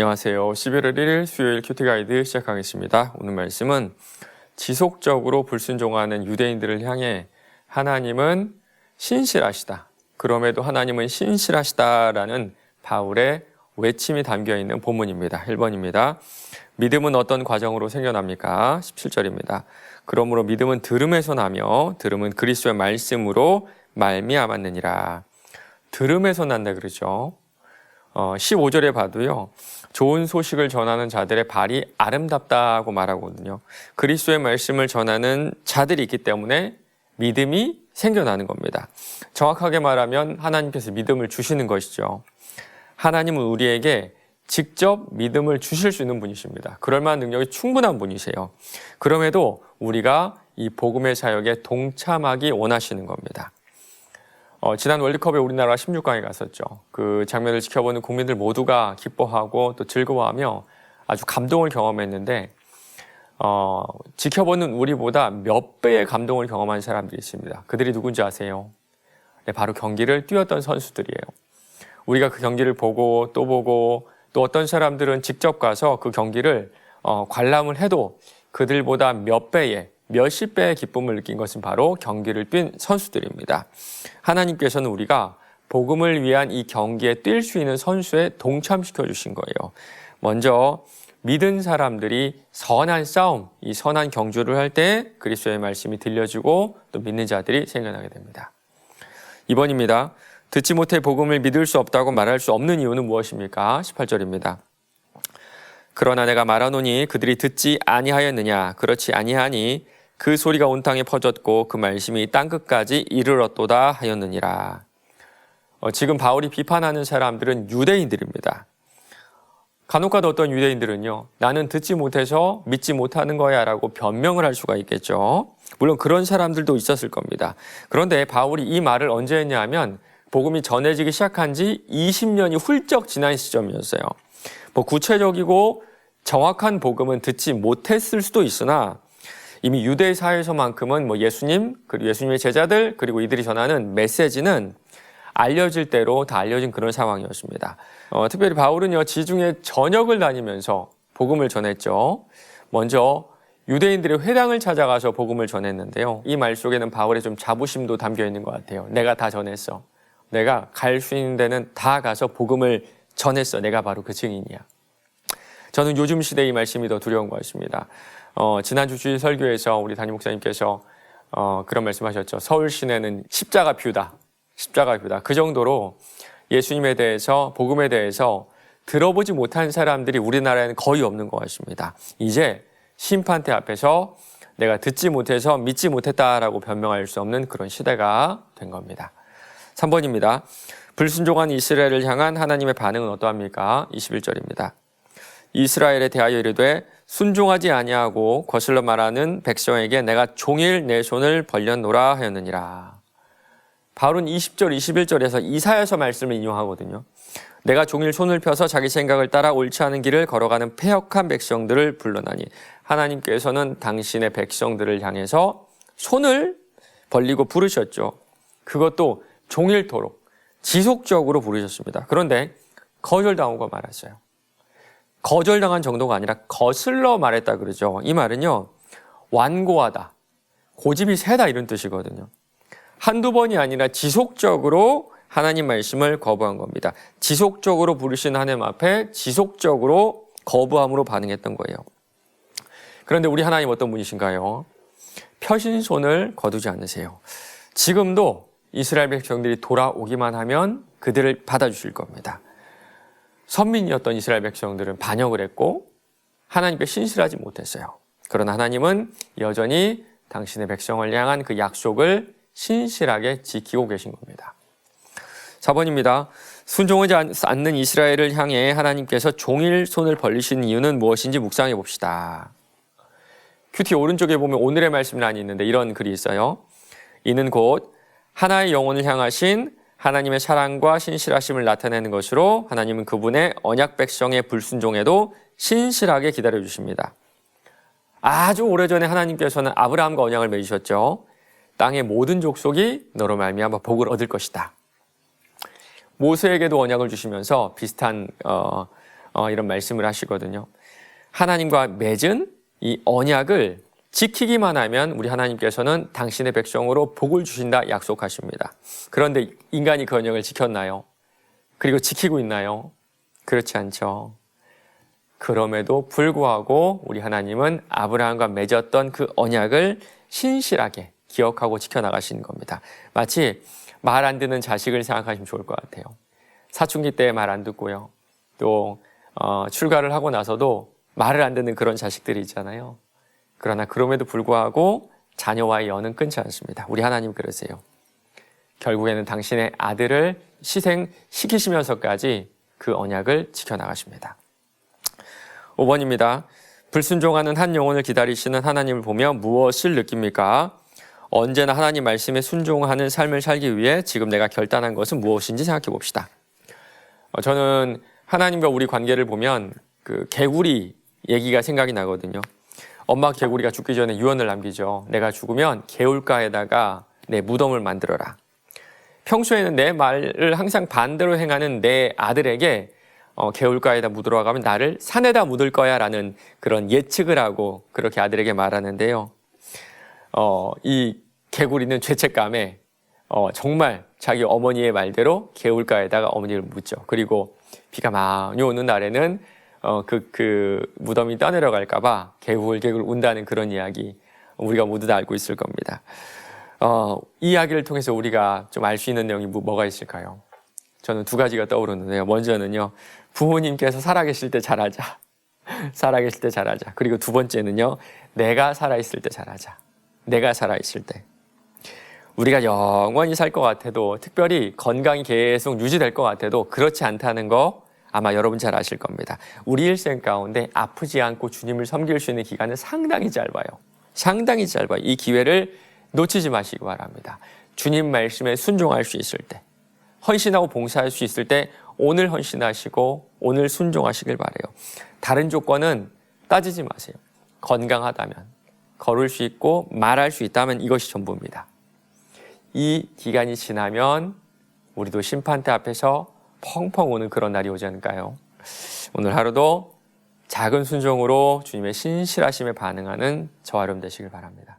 안녕하세요. 11월 1일 수요일 큐티 가이드 시작하겠습니다. 오늘 말씀은 지속적으로 불순종하는 유대인들을 향해 하나님은 신실하시다. 그럼에도 하나님은 신실하시다라는 바울의 외침이 담겨있는 본문입니다. 1번입니다. 믿음은 어떤 과정으로 생겨납니까? 17절입니다. 그러므로 믿음은 들음에서 나며 들음은 그리스도의 말씀으로 말미암았느니라. 들음에서 난다 그러죠. 15절에 봐도요. 좋은 소식을 전하는 자들의 발이 아름답다고 말하거든요. 그리스도의 말씀을 전하는 자들이 있기 때문에 믿음이 생겨나는 겁니다. 정확하게 말하면 하나님께서 믿음을 주시는 것이죠. 하나님은 우리에게 직접 믿음을 주실 수 있는 분이십니다. 그럴 만한 능력이 충분한 분이세요. 그럼에도 우리가 이 복음의 사역에 동참하기 원하시는 겁니다. 지난 월드컵에 우리나라가 16강에 갔었죠. 그 장면을 지켜보는 국민들 모두가 기뻐하고 또 즐거워하며 아주 감동을 경험했는데 지켜보는 우리보다 몇 배의 감동을 경험한 사람들이 있습니다. 그들이 누군지 아세요? 네, 바로 경기를 뛰었던 선수들이에요. 우리가 그 경기를 보고 또 어떤 사람들은 직접 가서 그 경기를 관람을 해도 그들보다 몇 배의 몇십 배의 기쁨을 느낀 것은 바로 경기를 뛴 선수들입니다. 하나님께서는 우리가 복음을 위한 이 경기에 뛸 수 있는 선수에 동참시켜 주신 거예요. 먼저 믿은 사람들이 선한 싸움, 이 선한 경주를 할 때 그리스도의 말씀이 들려지고 또 믿는 자들이 생겨나게 됩니다. 2번입니다. 듣지 못해 복음을 믿을 수 없다고 말할 수 없는 이유는 무엇입니까? 18절입니다. 그러나 내가 말하노니 그들이 듣지 아니하였느냐? 그렇지 아니하니 그 소리가 온 땅에 퍼졌고 그 말씀이 땅끝까지 이르렀도다 하였느니라. 지금 바울이 비판하는 사람들은 유대인들입니다. 간혹가다 어떤 유대인들은요, 나는 듣지 못해서 믿지 못하는 거야 라고 변명을 할 수가 있겠죠. 물론 그런 사람들도 있었을 겁니다. 그런데 바울이 이 말을 언제 했냐 하면 복음이 전해지기 시작한 지 20년이 훌쩍 지난 시점이었어요. 구체적이고 정확한 복음은 듣지 못했을 수도 있으나 이미 유대 사회에서만큼은 예수님, 그리고 예수님의 제자들, 그리고 이들이 전하는 메시지는 알려질 대로 다 알려진 그런 상황이었습니다. 특별히 바울은요, 지중해 전역을 다니면서 복음을 전했죠. 먼저 유대인들의 회당을 찾아가서 복음을 전했는데요. 이 말 속에는 바울의 좀 자부심도 담겨 있는 것 같아요. 내가 다 전했어. 내가 갈 수 있는 데는 다 가서 복음을 전했어. 내가 바로 그 증인이야. 저는 요즘 시대의 이 말씀이 더 두려운 것 같습니다. 지난주 주일 설교에서 우리 담임 목사님께서 그런 말씀하셨죠. 서울 시내는 십자가 뷰다. 십자가 뷰다. 그 정도로 예수님에 대해서, 복음에 대해서 들어보지 못한 사람들이 우리나라에는 거의 없는 것 같습니다. 이제 심판대 앞에서 내가 듣지 못해서 믿지 못했다라고 변명할 수 없는 그런 시대가 된 겁니다. 3번입니다. 불순종한 이스라엘을 향한 하나님의 반응은 어떠합니까? 21절입니다. 이스라엘에 대하여 이르되 순종하지 아니하고 거슬러 말하는 백성에게 내가 종일 내 손을 벌렸노라 하였느니라. 바울은 20절, 21절에서 이사야서 말씀을 인용하거든요. 내가 종일 손을 펴서 자기 생각을 따라 옳지 않은 길을 걸어가는 패역한 백성들을 불러나니 하나님께서는 당신의 백성들을 향해서 손을 벌리고 부르셨죠. 그것도 종일토록 지속적으로 부르셨습니다. 그런데 거절당하고 말았어요. 거절당한 정도가 아니라 거슬러 말했다 그러죠. 이 말은요, 완고하다, 고집이 세다 이런 뜻이거든요. 한두 번이 아니라 지속적으로 하나님 말씀을 거부한 겁니다. 지속적으로 부르신 하나님 앞에 지속적으로 거부함으로 반응했던 거예요. 그런데 우리 하나님 어떤 분이신가요? 펴신 손을 거두지 않으세요. 지금도 이스라엘 백성들이 돌아오기만 하면 그들을 받아주실 겁니다. 선민이었던 이스라엘 백성들은 반역을 했고 하나님께 신실하지 못했어요. 그러나 하나님은 여전히 당신의 백성을 향한 그 약속을 신실하게 지키고 계신 겁니다. 4번입니다. 순종하지 않는 이스라엘을 향해 하나님께서 종일 손을 벌리신 이유는 무엇인지 묵상해 봅시다. 큐티 오른쪽에 보면 오늘의 말씀란이 있는데 이런 글이 있어요. 이는 곧 하나의 영혼을 향하신 하나님의 사랑과 신실하심을 나타내는 것으로 하나님은 그분의 언약 백성의 불순종에도 신실하게 기다려주십니다. 아주 오래전에 하나님께서는 아브라함과 언약을 맺으셨죠. 땅의 모든 족속이 너로 말미암아 복을 얻을 것이다. 모세에게도 언약을 주시면서 비슷한 이런 말씀을 하시거든요. 하나님과 맺은 이 언약을 지키기만 하면 우리 하나님께서는 당신의 백성으로 복을 주신다 약속하십니다. 그런데 인간이 그 언약을 지켰나요? 그리고 지키고 있나요? 그렇지 않죠. 그럼에도 불구하고 우리 하나님은 아브라함과 맺었던 그 언약을 신실하게 기억하고 지켜나가시는 겁니다. 마치 말 안 듣는 자식을 생각하시면 좋을 것 같아요. 사춘기 때 말 안 듣고요. 또 출가를 하고 나서도 말을 안 듣는 그런 자식들이 있잖아요. 그러나 그럼에도 불구하고 자녀와의 연은 끊지 않습니다. 우리 하나님 그러세요. 결국에는 당신의 아들을 희생시키시면서까지 그 언약을 지켜나가십니다. 5번입니다. 불순종하는 한 영혼을 기다리시는 하나님을 보며 무엇을 느낍니까? 언제나 하나님 말씀에 순종하는 삶을 살기 위해 지금 내가 결단한 것은 무엇인지 생각해 봅시다. 저는 하나님과 우리 관계를 보면 그 개구리 얘기가 생각이 나거든요. 엄마 개구리가 죽기 전에 유언을 남기죠. 내가 죽으면 개울가에다가 내 무덤을 만들어라. 평소에는 내 말을 항상 반대로 행하는 내 아들에게 개울가에다 묻으러 가면 나를 산에다 묻을 거야 라는 그런 예측을 하고 그렇게 아들에게 말하는데요. 이 개구리는 죄책감에 정말 자기 어머니의 말대로 개울가에다가 어머니를 묻죠. 그리고 비가 많이 오는 날에는 그 무덤이 떠내려갈까 봐 개굴개굴 운다는 그런 이야기 우리가 모두 다 알고 있을 겁니다. 이 이야기를 통해서 우리가 좀 알 수 있는 내용이 뭐가 있을까요? 저는 두 가지가 떠오르는데요. 먼저는요, 부모님께서 살아계실 때 잘하자. 살아계실 때 잘하자. 그리고 두 번째는요, 내가 살아있을 때 잘하자. 내가 살아있을 때. 우리가 영원히 살 것 같아도, 특별히 건강이 계속 유지될 것 같아도 그렇지 않다는 거 아마 여러분 잘 아실 겁니다. 우리 일생 가운데 아프지 않고 주님을 섬길 수 있는 기간은 상당히 짧아요. 상당히 짧아요. 이 기회를 놓치지 마시기 바랍니다. 주님 말씀에 순종할 수 있을 때, 헌신하고 봉사할 수 있을 때 오늘 헌신하시고 오늘 순종하시길 바라요. 다른 조건은 따지지 마세요. 건강하다면, 걸을 수 있고 말할 수 있다면 이것이 전부입니다. 이 기간이 지나면 우리도 심판대 앞에서 펑펑 우는 그런 날이 오지 않을까요? 오늘 하루도 작은 순종으로 주님의 신실하심에 반응하는 저와 여러분 되시길 바랍니다.